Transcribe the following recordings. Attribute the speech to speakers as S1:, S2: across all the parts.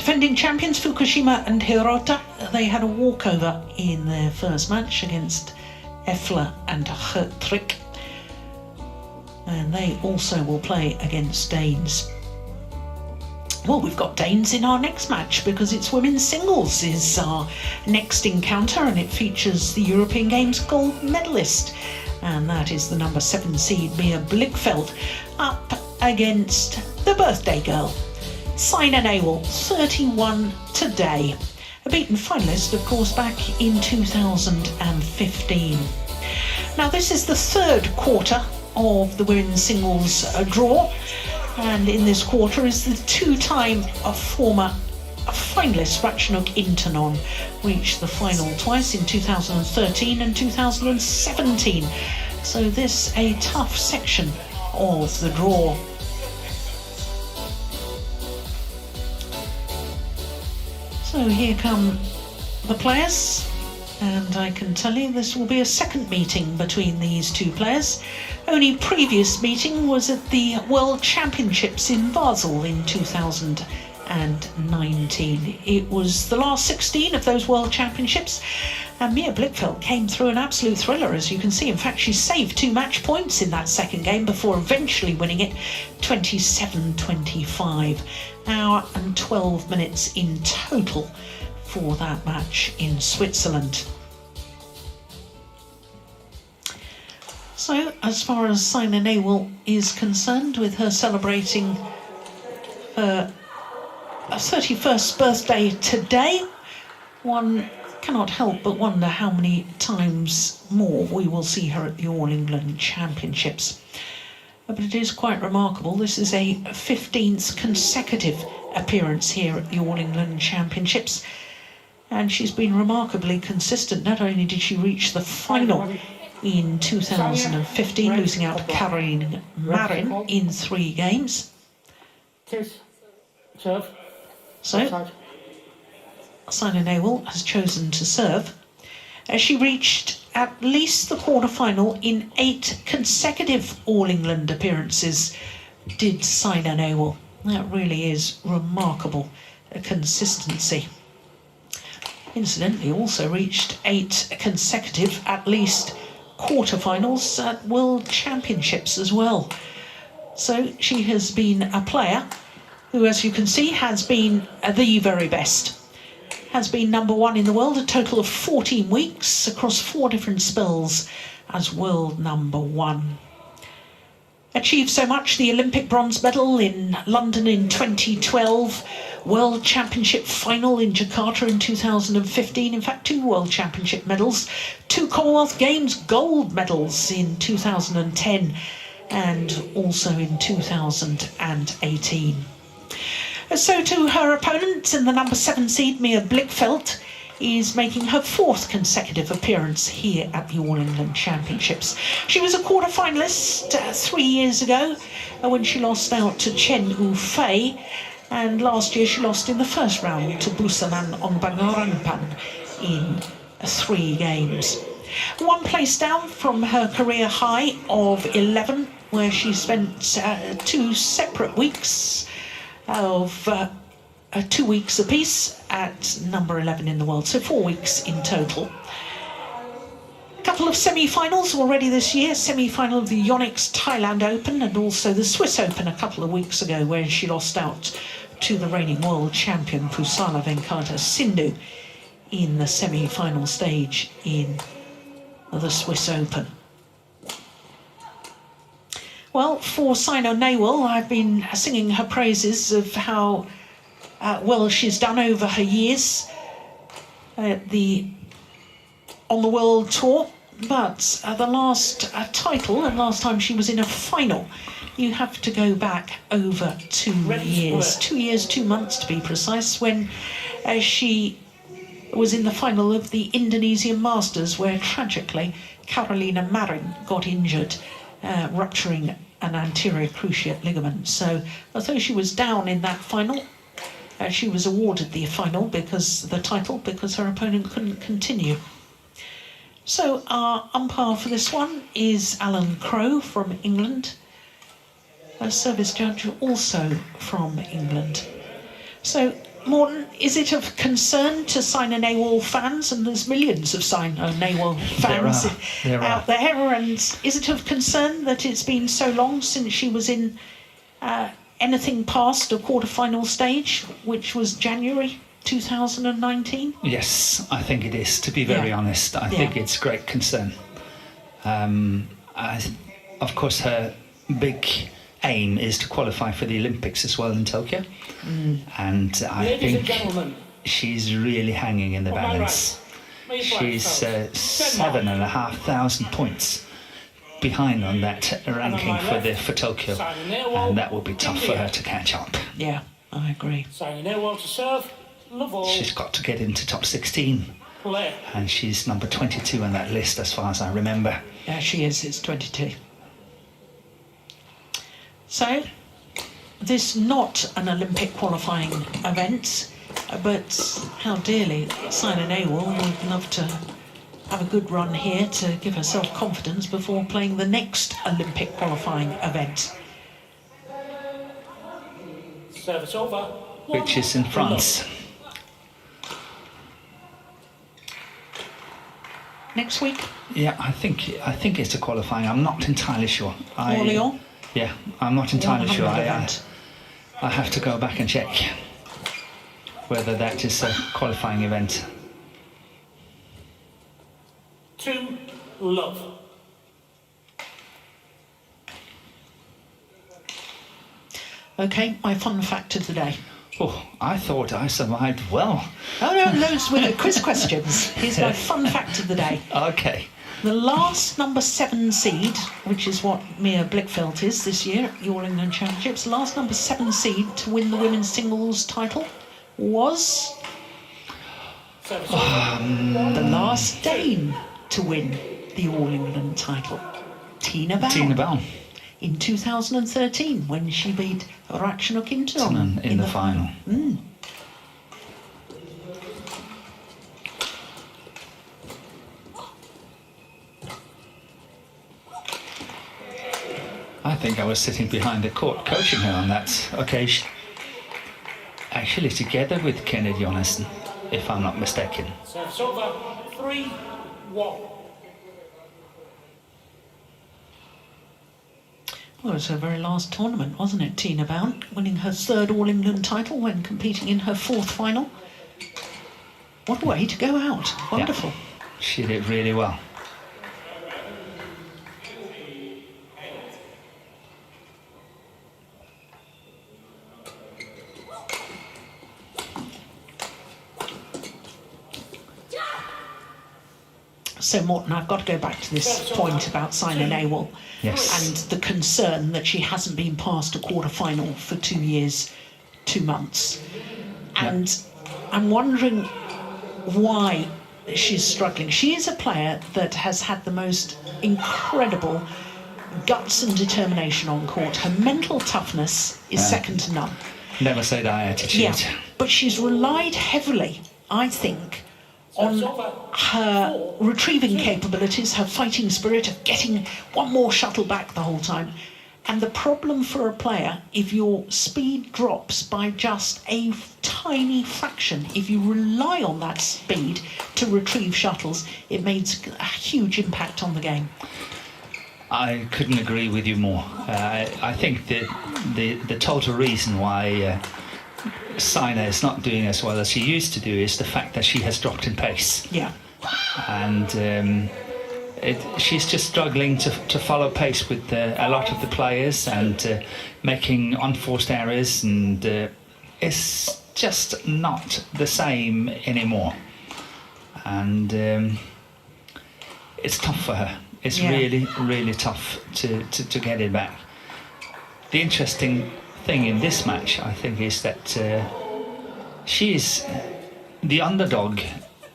S1: Defending champions Fukushima and Hirota, they had a walkover in their first match against Effler and Hertrick. And they also will play against Danes. Well, we've got Danes in our next match because it's women's singles is our next encounter, and it features the European Games gold medalist. And that is the number 7 seed, Mia Blichfeldt, up against the birthday girl, Saina Nehwal, 31 today. A beaten finalist, of course, back in 2015. Now, this is the third quarter of the women's singles draw, and in this quarter is the two-time former finalist Ratchanok Intanon, reached the final twice in 2013 and 2017. So this a tough section of the draw. So here come the players, and I can tell you this will be a second meeting between these two players. Only previous meeting was at the World Championships in Basel in 2019. It was the last 16 of those World Championships, and Mia Blichfeldt came through an absolute thriller, as you can see. In fact, she saved 2 match points in that second game before eventually winning it 27-25. Hour and 12 minutes in total for that match in Switzerland. So, as far as Saina Nehwal is concerned, with her celebrating her 31st birthday today, one cannot help but wonder how many times more we will see her at the All England Championships. But it is quite remarkable. This is a 15th consecutive appearance here at the All England Championships, and she's been remarkably consistent. Not only did she reach the final in 2015, losing out to Caroline Marin in 3 games. So, Saina Nehwal has chosen to serve. She reached at least the quarter-final in 8 consecutive All England appearances, did Saina Nehwal. That really is remarkable consistency. Incidentally, also reached 8 consecutive, at least, quarter-finals at World Championships as well. So she has been a player who, as you can see, has been the very best. Has been number 1 in the world a total of 14 weeks across 4 different spells as world number 1. Achieved so much: the Olympic bronze medal in London in 2012, World Championship final in Jakarta in 2015, in fact 2 World Championship medals, 2 Commonwealth Games gold medals in 2010 and also in 2018. So to her opponent, in the number 7 seed, Mia Blichfeldt is making her 4th consecutive appearance here at the All England Championships. She was a quarter-finalist 3 years ago when she lost out to Chen Yu-Fei, and last year she lost in the first round to Busaman Ongbangarangpan in 3 games. 1 place down from her career high of 11, where she spent 2 separate weeks of 2 weeks apiece at number 11 in the world, so 4 weeks in total. A couple of semi-finals already this year, semi-final of the YONEX Thailand Open and also the Swiss Open a couple of weeks ago, where she lost out to the reigning world champion Pusala Venkata Sindhu in the semi-final stage in the Swiss Open. Well, for Saina Nehwal, I've been singing her praises of how well she's done over her years on the World Tour, but the last title and last time she was in a final, you have to go back over 2 years. 2 years, 2 months to be precise, when she was in the final of the Indonesian Masters, where tragically Carolina Marin got injured, rupturing an anterior cruciate ligament. So although she was down in that final, she was awarded the title because her opponent couldn't continue. So our umpire for this one is Alan Crowe from England, a service judge also from England. So Morten, is it of concern to Saina Nehwal fans, and there's millions of Saina Nehwal fans out there, and is it of concern that it's been so long since she was in anything past a quarter-final stage, which was January 2019?
S2: Yes, I think it is, to be very honest. I think it's great concern. Of course, her big aim is to qualify for the Olympics as well in Tokyo. And I think she's really hanging in the balance. She's 7,500 points behind on that ranking for Tokyo, and that will be tough for her to catch up.
S1: Yeah, I agree.
S2: She's got to get into top 16, and she's number 22 on that list as far as I remember.
S1: Yeah, she is. It's 22. So, this not an Olympic qualifying event, but how dearly Saina Nehwal would love to have a good run here to give herself confidence before playing the next Olympic qualifying event.
S3: Service over.
S2: Which is in France.
S1: Next week?
S2: Yeah, I think it's a qualifying. I'm not entirely sure.
S1: Orléans?
S2: Yeah, I'm not entirely sure. I have to go back and check whether that is a qualifying event.
S3: 2 love.
S1: Okay, my fun fact of the day.
S2: Oh, I thought I survived well.
S1: Oh no, those were the quiz questions. Here's my fun fact of the day.
S2: Okay.
S1: The last number 7 seed, which is what Mia Blichfeldt is this year at the All England Championships, last number 7 seed to win the women's singles title was the last Dane to win the All England title, Tina Bown.
S2: Tina Bown.
S1: In 2013, when she beat Ratchanok Intanon
S2: in the final. I think I was sitting behind the court coaching her on that occasion. Actually together with Kenneth Jonassen, if I'm not mistaken.
S3: Service over. 3-1.
S1: Well, it was her very last tournament, wasn't it, Tina Bown, winning her 3rd All England title when competing in her 4th final. What a way to go out. Wonderful.
S2: Yeah, she did really well.
S1: So, Morten, I've got to go back to this point about Saina Nehwal and the concern that she hasn't been past a quarter-final for 2 years, 2 months. And I'm wondering why she's struggling. She is a player that has had the most incredible guts and determination on court. Her mental toughness is second to none.
S2: Never say die attitude.
S1: Yeah, but she's relied heavily, I think, on her retrieving capabilities, her fighting spirit of getting one more shuttle back the whole time. And the problem for a player, if your speed drops by just a tiny fraction, if you rely on that speed to retrieve shuttles, it makes a huge impact on the game.
S2: I couldn't agree with you more. I think the total reason why Saina is not doing as well as she used to do is the fact that she has dropped in pace.
S1: Yeah.
S2: And she's just struggling to follow pace with a lot of the players and making unforced errors, and it's just not the same anymore. And it's tough for her. It's really, really tough to get it back. The interesting thing in this match, I think, is that she is the underdog,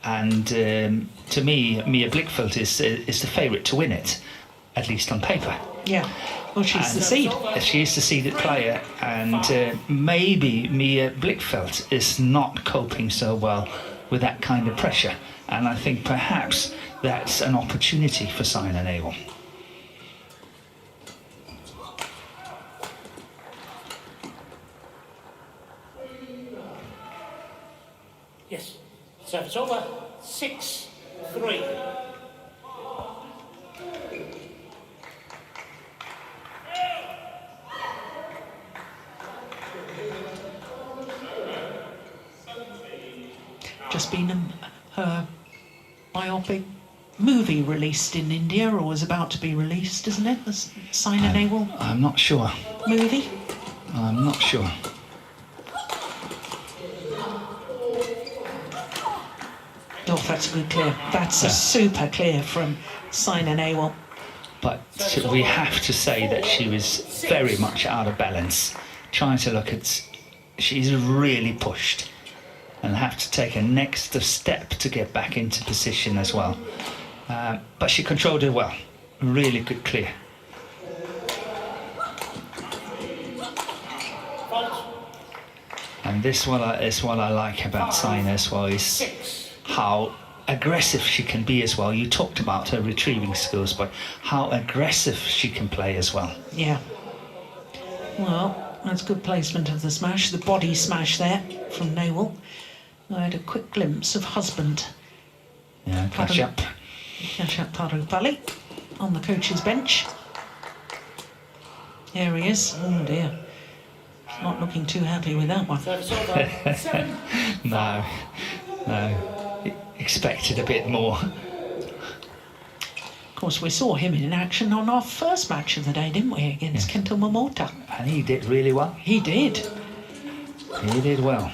S2: and to me, Mia Blichfeldt is the favourite to win it, at least on paper.
S1: Yeah, well, she's the seed.
S2: She's the seeded player, and maybe Mia Blichfeldt is not coping so well with that kind of pressure, and I think perhaps that's an opportunity for Saina Nehwal.
S3: Yes. Service over. 6-3.
S1: Just been her biopic movie released in India, or was about to be released, isn't it? The Saina Nehwal
S2: I'm not sure.
S1: movie.
S2: I'm not sure.
S1: Oh, that's a good clear. That's a super clear from Saina Nehwal.
S2: But we have to say that she was very much out of balance. Trying to look at... She's really pushed and have to take a next step to get back into position as well. But she controlled it well. Really good clear. And this is what I like about Saina as well, is how aggressive she can be as well. You talked about her retrieving skills, but how aggressive she can play as well.
S1: Yeah. Well, that's good placement of the smash. The body smash there from Nehwal. I had a quick glimpse of husband.
S2: Yeah, Kashyap
S1: Parupalli on the coach's bench. There he is. Oh dear. Not looking too happy with that one.
S2: No. Expected a bit more.
S1: Of course, we saw him in action on our first match of the day, didn't we, against Kento Momota?
S2: And he did really well.
S1: He did.
S2: He did well.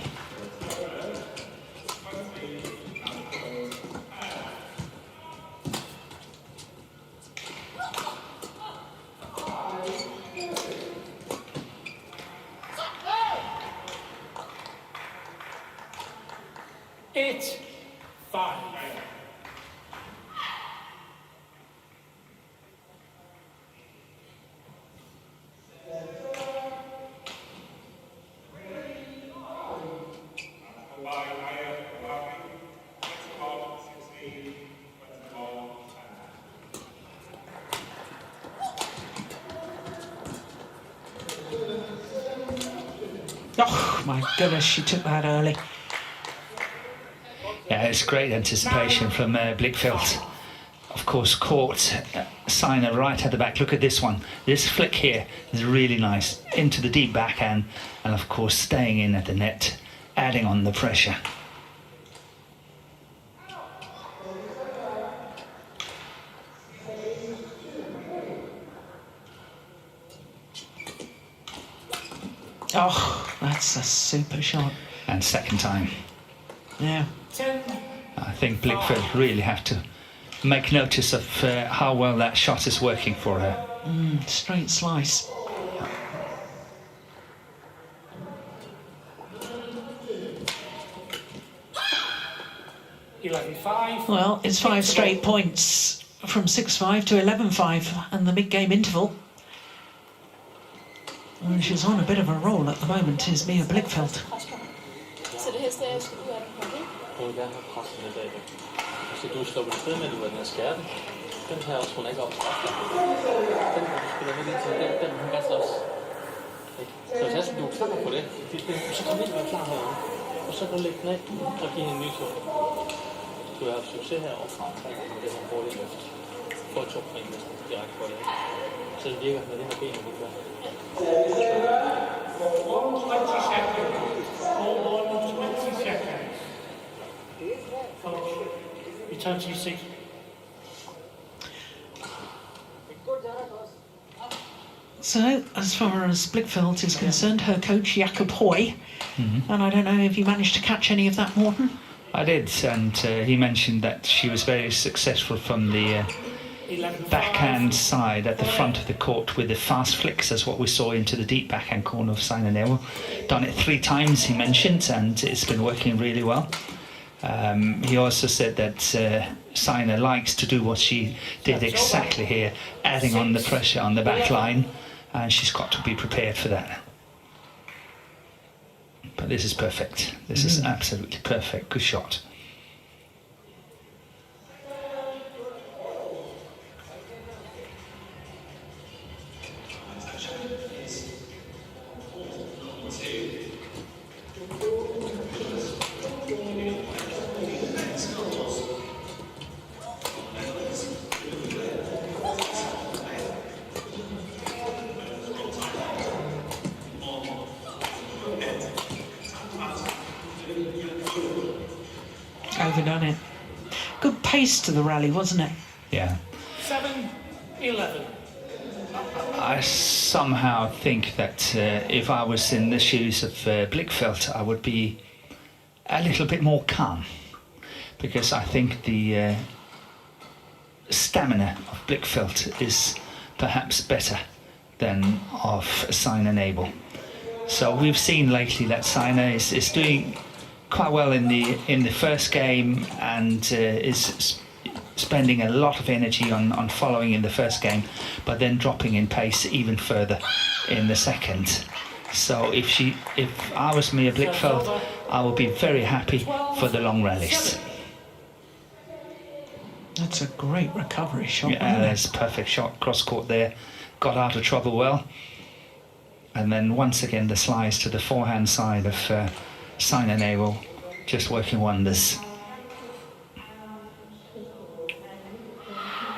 S3: It's 5.
S1: Oh my goodness, she took that early.
S2: Yeah, it's great anticipation from Blichfeldt. Of course, caught Saina right at the back. Look at this one. This flick here is really nice. Into the deep backhand, and of course staying in at the net, adding on the pressure.
S1: Oh, that's a super shot.
S2: And second time.
S1: Yeah.
S3: 10.
S2: I think Blichfeldt really have to make notice of how well that shot is working for her.
S1: Straight slice. Well, it's 5 straight points from 6-5 to 11-5 and the mid-game interval. And she's on a bit of a roll at the moment, is Mia Blichfeldt.
S4: Så det helst er, at jeg skal ud af den her, ikke?
S5: Hun vil gerne have pressen i dag. Så du slår det sted med, at du er den her skærte. Den her også, hun er ikke op. Den, hvor du spiller med til, den hun kan også. Så hvis du er klar på det, så kan du ikke være klar herovre. Og så kan du lægge den af og give hende en ny tur. Du har haft succes herovre fra omkring med det her hurtige løft. For et topring næsten direkte for det. Så det virker med det her ben, vi gør.
S3: 20 seconds. 20 seconds. Return to your seat.
S1: So, as far as Blichfeldt is concerned, her coach, Jakob Hoy, and I don't know if you managed to catch any of that, Morten?
S2: I did, and he mentioned that she was very successful from the backhand side at the front of the court with the fast flicks, as what we saw into the deep backhand corner of Saina Nehwal. Done it 3 times, he mentioned, and it's been working really well. He also said that Saina likes to do what she did exactly here, adding on the pressure on the back line, and she's got to be prepared for that. But this is perfect. This is absolutely perfect. Good shot.
S1: Overdone it. Good pace to the rally, wasn't it?
S2: Yeah.
S3: 7-11.
S2: I somehow think that if I was in the shoes of Blichfeldt, I would be a little bit more calm, because I think the stamina of Blichfeldt is perhaps better than of Saina Nehwal. So we've seen lately that Saina is doing quite well in the first game, and is spending a lot of energy on following in the first game, but then dropping in pace even further in the second. So if I was Mia Blichfeldt, I would be very happy for the long rallies.
S1: That's a great recovery shot.
S2: Yeah, that's a perfect shot, cross court there, got out of trouble well, and then once again the slice to the forehand side of Saina Nehwal, just working wonders.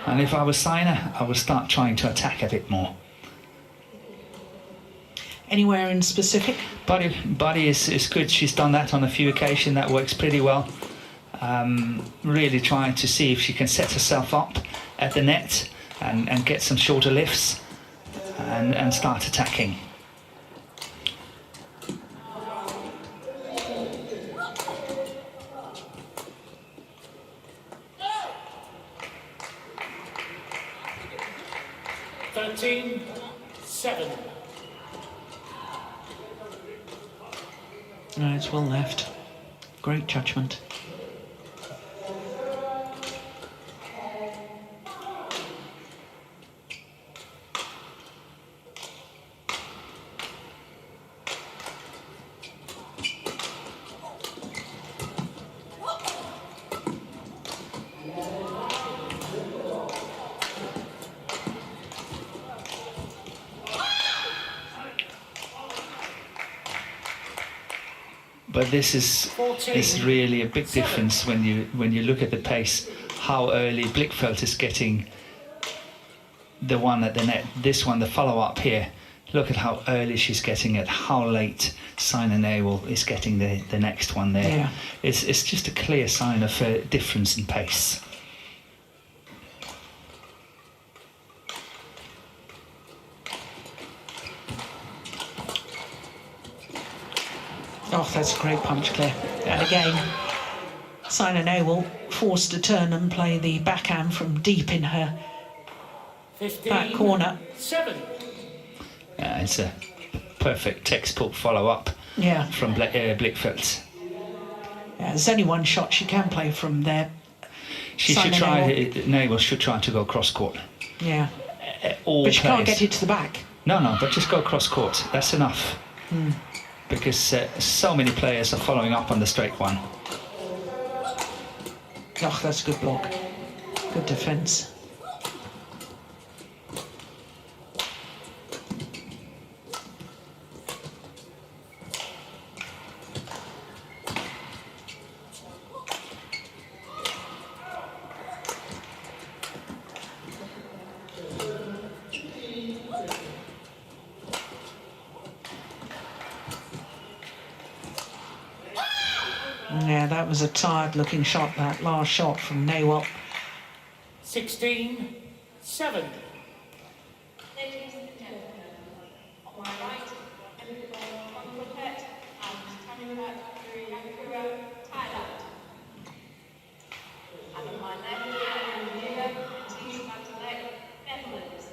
S2: And if I was Saina, I would start trying to attack a bit more.
S1: Anywhere in specific?
S2: Body is good. She's done that on a few occasions. That works pretty well. Really trying to see if she can set herself up at the net and get some shorter lifts and start attacking.
S1: No, it's well left. Great judgment.
S2: But this is really a big difference when you look at the pace, how early Blichfeldt is getting the one at the net. This one, the follow-up here, look at how early she's getting it, how late Saina Nehwal is getting the next one there.
S1: Yeah.
S2: It's just a clear sign of a difference in pace.
S1: Oh, that's a great punch, Claire. And again, Saina Nehwal forced to turn and play the backhand from deep in her back corner.
S3: 7.
S2: Yeah, it's a perfect textbook follow-up from Blichfeldt.
S1: Yeah, there's only one shot she can play from there.
S2: She should try. Nehwal should try to go cross court.
S1: Yeah.
S2: But
S1: she can't get it to the back.
S2: No, but just go cross court. That's enough. Because so many players are following up on the straight one.
S1: Oh, that's a good block. Good defence. Yeah, that was a tired-looking shot, that last shot from Nehwal.
S3: 16-7.
S4: Ladies and gentlemen, on my right, Blichfeldt and Thailand. And on my left, Team Netherlands.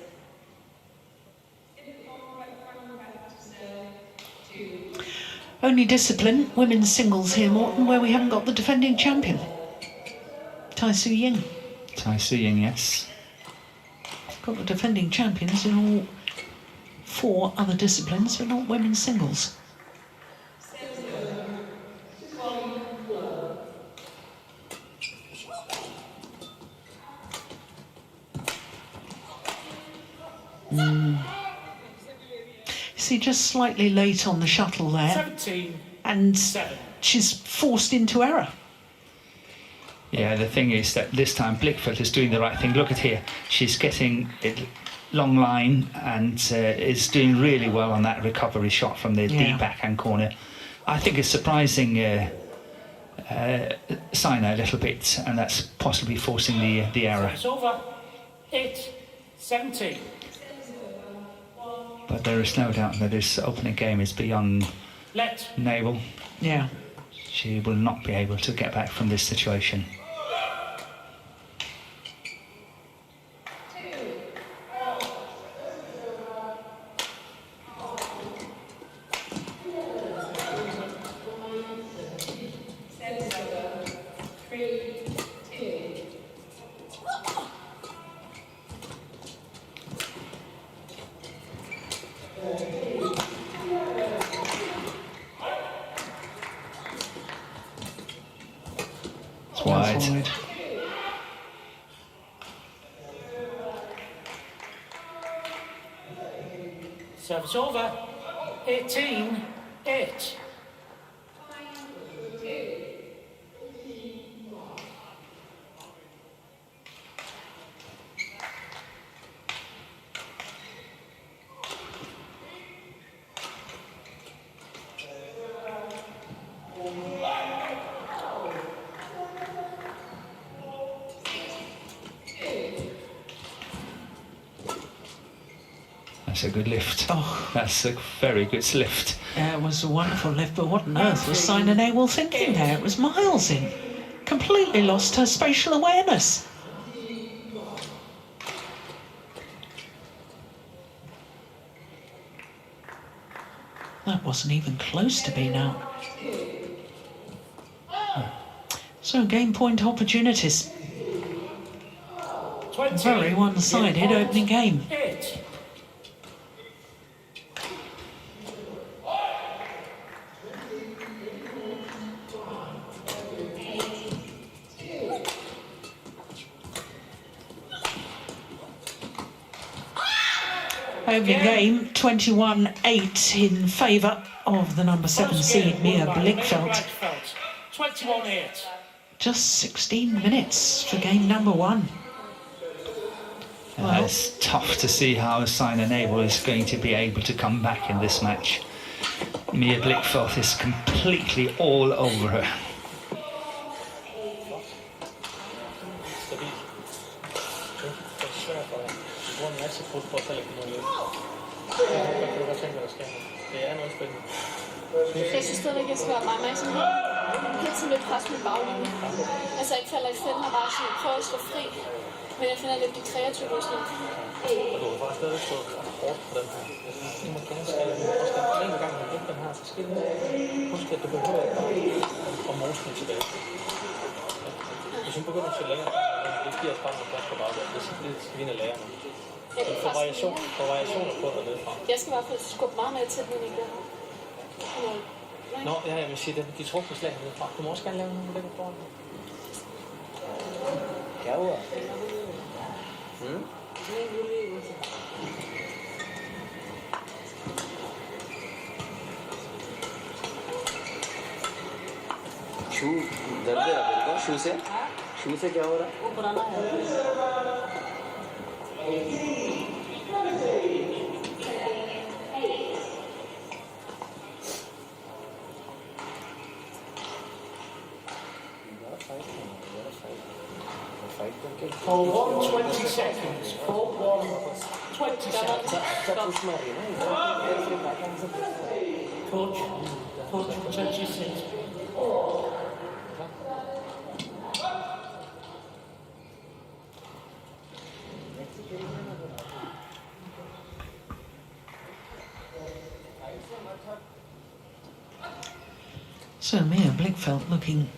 S1: Only discipline, women's singles here, Morton, where we haven't got the defending champion, Tai Su Ying.
S2: Tai Su Ying, yes.
S1: Got the defending champions in all 4 other disciplines, but not women's singles. See, just slightly late on the shuttle there.
S3: 17.
S1: And
S3: 7.
S1: she's forced into error.
S2: Yeah, the thing is that this time Blichfeldt is doing the right thing. Look at here. She's getting it long line and is doing really well on that recovery shot from the deep backhand corner. I think it's surprising Saina a little bit, and that's possibly forcing the error.
S3: It's over. 8-17.
S2: But there is no doubt that this opening game is beyond
S3: Let.
S2: Nehwal.
S1: Yeah.
S2: She will not be able to get back from this situation. It's wide.
S3: Service over. 18-8.
S2: That's a good lift.
S1: Oh.
S2: That's a very good lift.
S1: Yeah, it was a wonderful lift, but what on earth was Saina Nehwal thinking there? It was miles in. Completely lost her spatial awareness. That wasn't even close to being out. So game point opportunities.
S3: 20.
S1: Very one-sided opening game.
S3: 8.
S1: Opening game, 21-8 in favour of the number 7 seed, Mia Blichfeldt.
S3: 21-8.
S1: Just 16 minutes for game number 1. Well,
S2: It's tough to see how Saina Nehwal is going to be able to come back in this match. Mia Blichfeldt is completely all over her.
S6: Jeg synes stadigvæk, jeg skal være meget opmærksom. Helt tiden vil presse min baglinje. Altså ikke falder i fælden og bare sådan prøve at stå fri. Men jeg finder lidt de kreative løsninger.
S5: Og du har faktisk stadig stået hårdt på den her. Jeg synes, det må gerne skal også den gang, man bruger den her, så skal det huske, at du behøver ikke bare at mose den tilbage. Hvis hun begynder at se længere, det giver os bare noget plads på bagved. Det skal vi ind og lære nu. For variationer på dig nedfra.
S6: Jeg skal i hvert fald skubbe meget mere til den i det.
S5: Nå, ja, jeg vil sige, de trukne slag nedfra. Du må også gerne lave nogle lækker foran. Gaver.
S7: शू दर्द है बिल्कुल शू से क्या हो रहा
S3: For 120 seconds. For 120 seconds. Coach 26.
S1: so Mia Blichfeldt looking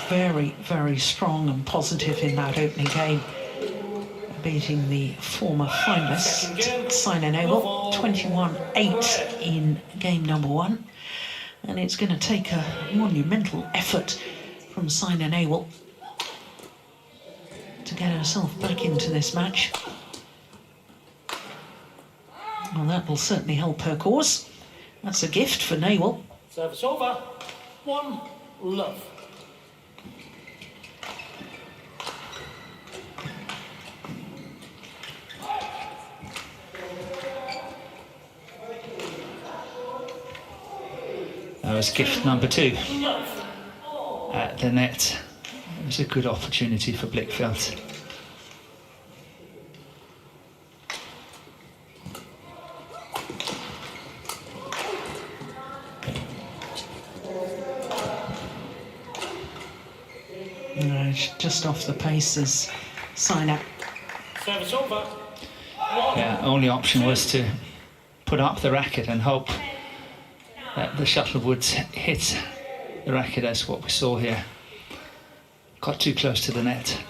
S1: very, very strong and positive in that opening game, beating the former finalist Saina Nehwal 21-8 in game number 1, and it's going to take a monumental effort from Saina Nehwal to get herself back into this match. Well, that will certainly help her cause. That's a gift for Nehwal.
S3: Service over. 1 love.
S2: That was gift number 2.
S3: Love.
S2: at the net. It was a good opportunity for Blichfeldt.
S1: Just off the pace is Saina.
S3: Service over.
S2: Yeah, only option was to put up the racket and hope that the shuttle would hit the racket, as what we saw here. Got too close to the net.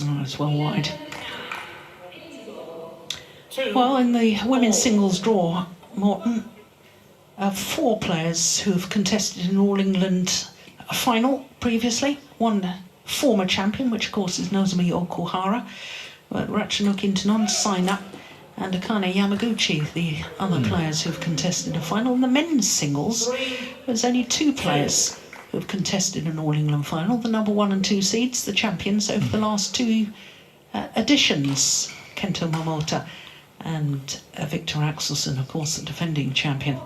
S1: Oh, it's well wide. Well, in the women's singles draw, Morton, 4 players who've contested an All England final previously. One former champion, which of course is Nozomi Okuhara, Ratchanok Intanon, Saina, and Akane Yamaguchi, the other players who've contested a final. In the men's singles, there's only 2 players who've contested an All England final. The number 1 and 2 seeds, the champions over the last 2 editions, Kento Momota and Victor Axelsen, of course, the defending champion.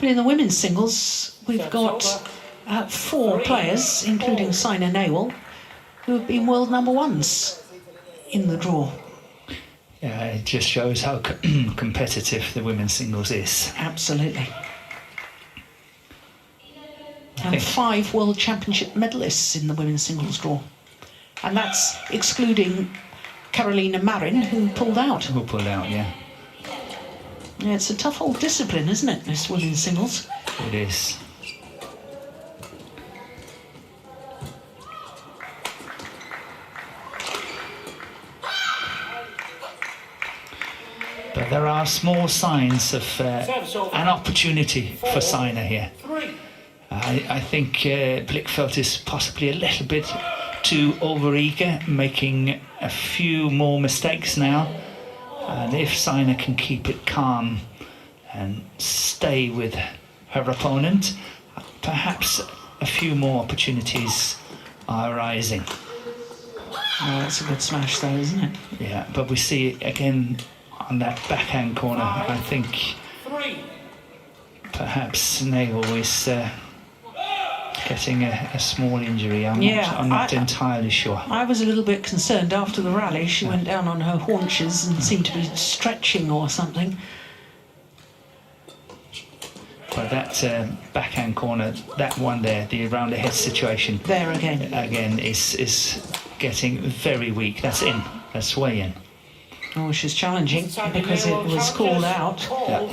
S1: But in the women's singles, we've got 4 players, including Saina Nehwal, who have been world number 1s in the draw.
S2: Yeah, it just shows how competitive the women's singles is.
S1: Absolutely. And 5 World Championship medalists in the women's singles draw. And that's excluding Carolina Marin, who pulled out.
S2: Who pulled out, yeah.
S1: Yeah, it's a tough old discipline, isn't it, this women's singles?
S2: It is. But there are small signs of an opportunity for Saina here. I think Blichfeldt is possibly a little bit too overeager, making a few more mistakes now. And if Saina can keep it calm and stay with her opponent, perhaps a few more opportunities are arising.
S1: Oh, that's a good smash though, isn't it?
S2: Yeah, but we see again on that backhand corner, I think perhaps Nehwal is getting a small injury. I'm not entirely sure.
S1: I was a little bit concerned after the rally. She went down on her haunches and seemed to be stretching or something.
S2: But that backhand corner, that one there, the around the head situation,
S1: there again
S2: is getting very weak. That's in. That's way in.
S1: Oh, she's challenging because it was called out.
S2: Yeah.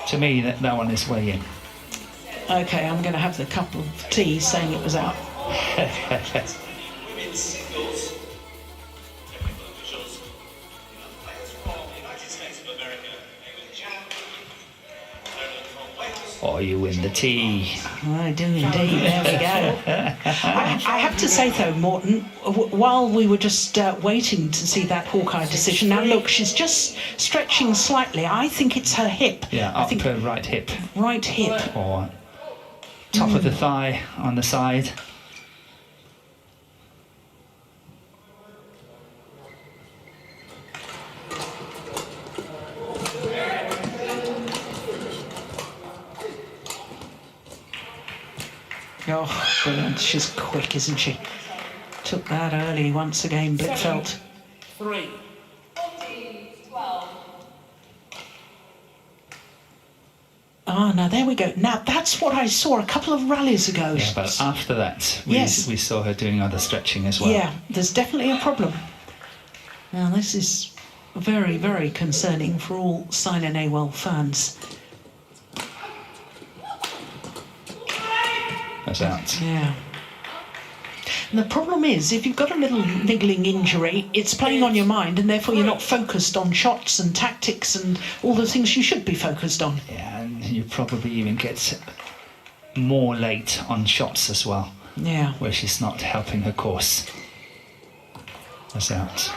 S2: To me, that one is way in.
S1: Okay, I'm going to have the cup of tea saying it was out.
S8: Women's singles, technical officials, players from the United States of America, England champ, Ireland from Wales.
S2: Oh, you win the tea.
S1: I do indeed. There we go. I have to say though, Morton, while we were just waiting to see that Hawkeye decision, now look, she's just stretching slightly. I think it's her hip.
S2: Yeah,
S1: I think
S2: her right hip.
S1: Right hip.
S2: Or top of the thigh on the side.
S1: Oh, brilliant. She's quick, isn't she? Took that early once again, Blichfeldt.
S3: 3.
S4: 12.
S1: Ah, now there we go. Now that's what I saw a couple of rallies ago.
S2: Yeah, but after that, we saw her doing other stretching as well.
S1: Yeah, there's definitely a problem. Now this is very, very concerning for all Saina Nehwal fans.
S2: That's out.
S1: Yeah. And the problem is, if you've got a little niggling injury, it's playing on your mind, and therefore you're not focused on shots and tactics and all the things you should be focused on.
S2: Yeah, and you probably even get more late on shots as well,
S1: Yeah.
S2: where she's not helping her course. That's out.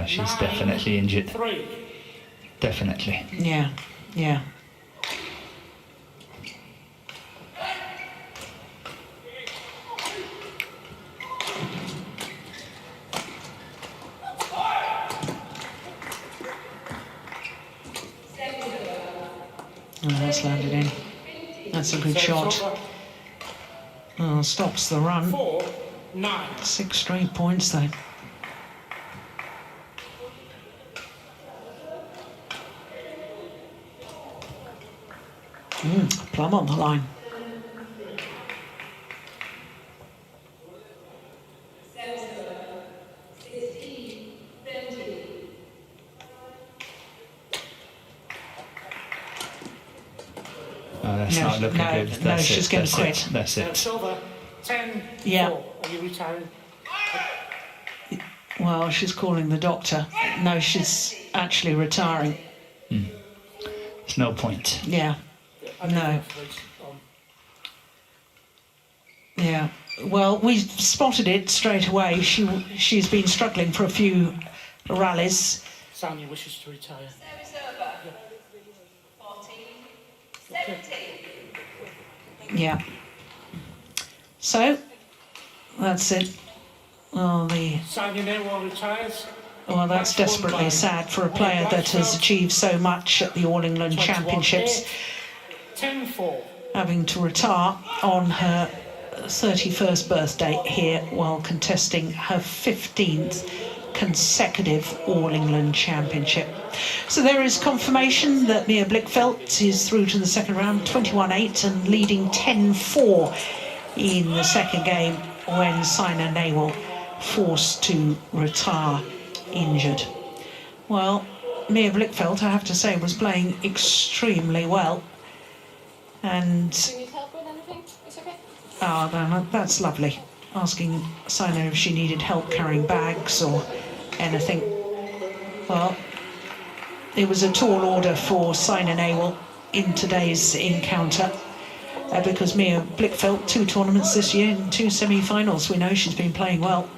S2: She's definitely injured.
S3: 3.
S2: Definitely.
S1: Yeah. Yeah. Oh, that's landed in. That's a good shot. Oh, stops the run.
S3: 4, 9.
S1: 6 straight points though. Plum on the line.
S2: Oh, that's
S1: No,
S2: not looking
S1: no,
S2: good.
S1: no,
S2: That's
S1: she's
S2: it.
S1: gonna
S2: That's
S1: quit.
S2: it. That's it.
S3: Silver, 10,
S1: Yeah.
S3: 4. Are you retiring?
S1: Well, she's calling the doctor. No, she's actually retiring.
S2: There's no point.
S1: Yeah. No. Yeah. Well, we spotted it straight away. She's been struggling for a few rallies.
S3: Sonia wishes to retire.
S4: Service over. 14, 17.
S1: Yeah. So that's it. Oh,
S3: Saina Nehwal retires.
S1: well, that's desperately sad for a player that has achieved so much at the All England
S3: 21,
S1: Championships,
S3: 10-4.
S1: having to retire on her 31st birthday here while contesting her 15th consecutive All England Championship. So there is confirmation that Mia Blichfeldt is through to the second round, 21-8, and leading 10-4 in the second game when Saina Nehwal forced to retire injured. Well, Mia Blichfeldt, I have to say, was playing extremely well. And
S6: Do you need help with anything? It's okay.
S1: oh, no, that's lovely. Asking Saina if she needed help carrying bags or anything. Well, it was a tall order for Saina Nehwal in today's encounter because Mia Blichfeldt, 2 tournaments this year and 2 semi-finals. We know she's been playing well.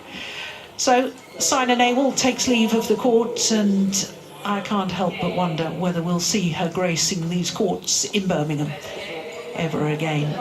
S1: So Saina Nehwal takes leave of the court, and I can't help but wonder whether we'll see her gracing these courts in Birmingham ever again.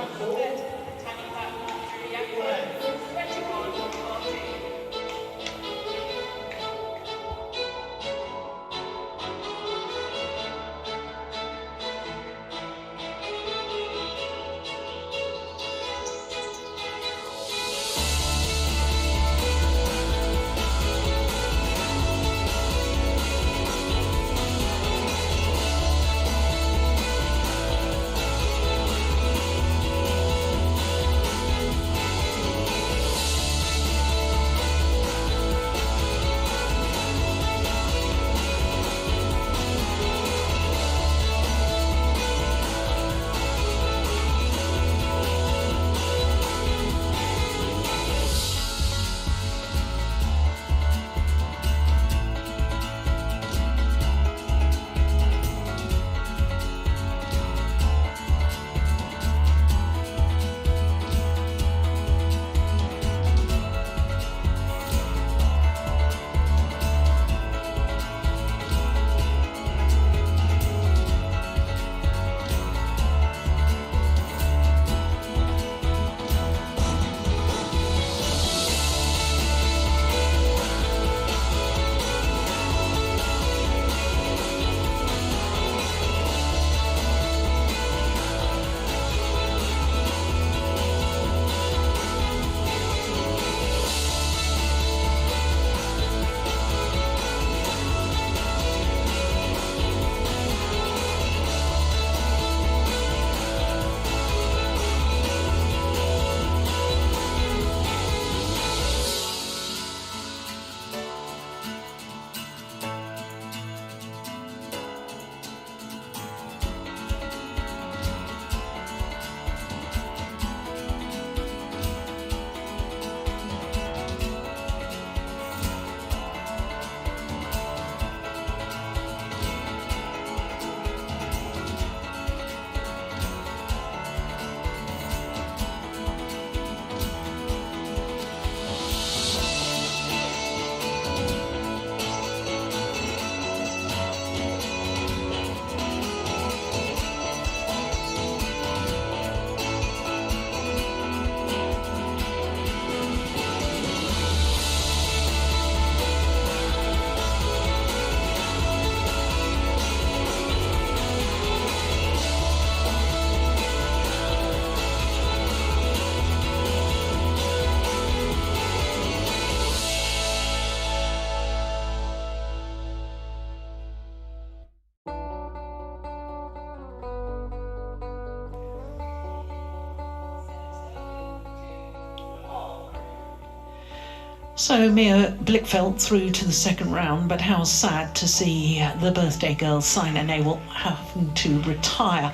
S1: So Mia Blichfeldt through to the second round, but how sad to see the birthday girl Saina Nehwal having to retire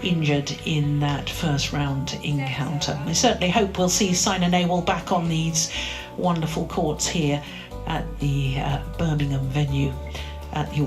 S1: injured in that first round encounter. We certainly hope we'll see Saina Nehwal back on these wonderful courts here at the Birmingham venue at the